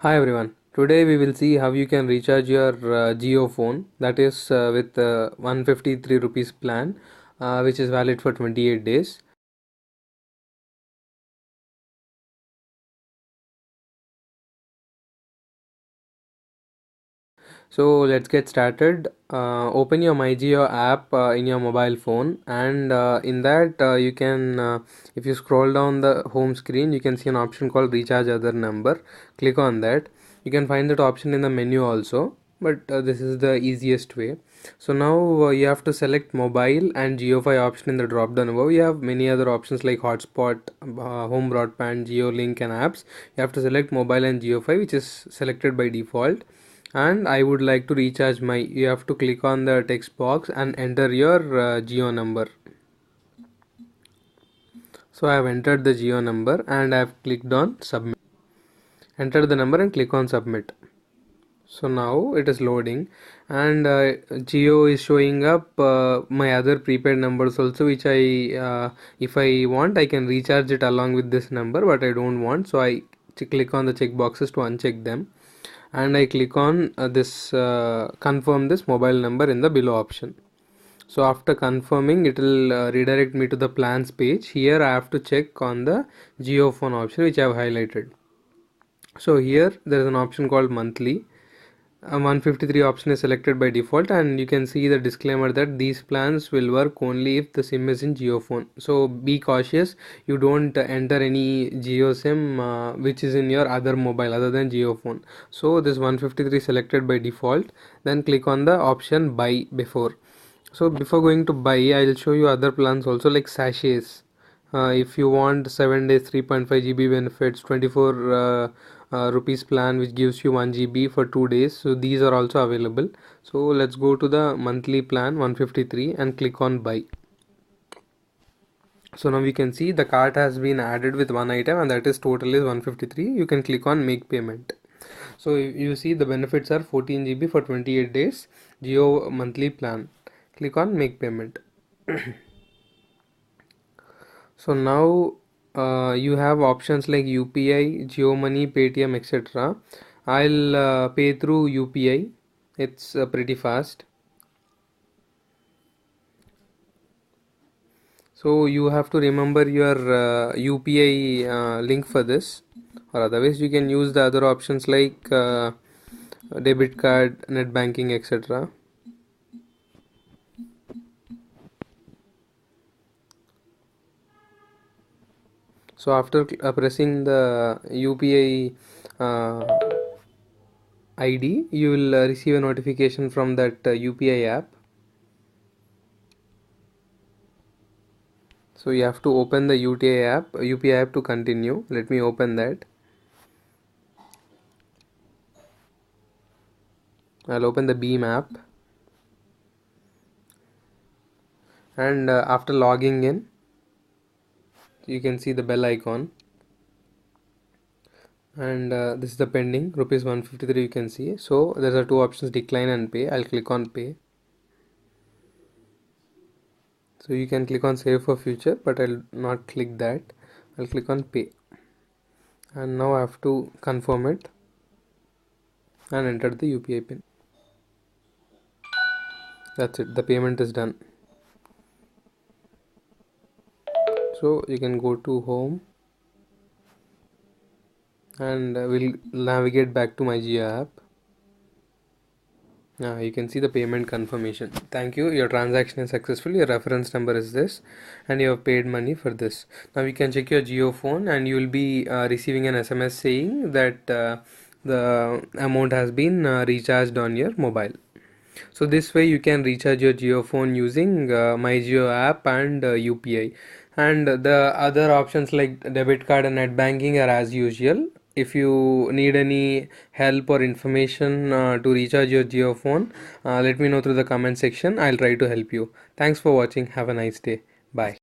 Hi everyone. Today we will see how you can recharge your Jio phone, that is with 153 rupees plan, which is valid for 28 days. So let's get started. Open your MyJIO app in your mobile phone, and in that you can, if you scroll down the home screen, you can see an option called Recharge Other Number. Click on that. You can find that option in the menu also, but this is the easiest way. So now you have to select mobile and JioFi option in the drop down above. You have many other options like hotspot, home broadband, JioLink, and apps. You have to select mobile and JioFi, which is selected by default. And I would like to recharge my, you have to click on the text box and enter your Jio number. So I have entered the Jio number and I have clicked on submit. Enter the number and click on submit. So now it is loading, and Jio is showing up my other prepaid numbers also, which if I want, I can recharge it along with this number, but I don't want, so I click on the check boxes to uncheck them, and I click on this confirm this mobile number in the below option. So after confirming, it will redirect me to the plans page. Here I have to check on the JioPhone option, which I have highlighted. So here there is an option called monthly. 153 option is selected by default, and you can see the disclaimer that these plans will work only if the SIM is in JioPhone. So be cautious, you don't enter any Jio SIM which is in your other mobile other than JioPhone. So this 153 selected by default, then click on the option buy before. So before going to buy, I'll show you other plans also, like sachets. If you want 7 days 3.5 GB benefits, 24 rupees plan which gives you 1 GB for 2 days, so these are also available. So let's go to the monthly plan 153 and click on buy. So now we can see the cart has been added with one item, and that is total is 153. You can click on make payment. So you see the benefits are 14 GB for 28 days, Jio monthly plan. Click on make payment. So now you have options like UPI, Jio Money, Paytm, etc. I'll pay through UPI. It's pretty fast. So you have to remember your UPI link for this, or otherwise you can use the other options like debit card, net banking, etc. So after pressing the UPI ID, you will receive a notification from that UPI app. So you have to open the UPI app to continue. Let me open that. I'll open the BHIM app, and after logging in, you can see the bell icon, and this is the pending rupees 153 you can see. So there are two options, decline and pay. I'll click on pay. So you can click on save for future, but I'll not click that. I'll click on pay, and now I have to confirm it and enter the UPI pin. That's it, the payment is done. So you can go to home, and we'll navigate back to MyJIO app. You can see the payment confirmation. Thank you, your transaction is successful, your reference number is this, and you have paid money for this. Now you can check your JioPhone, and you will be receiving an SMS saying that the amount has been recharged on your mobile. So this way you can recharge your JioPhone using MyJIO app and UPI. And the other options like debit card and net banking are as usual. If you need any help or information to recharge your JioPhone, let me know through the comment section. I'll try to help you. Thanks for watching. Have a nice day. Bye.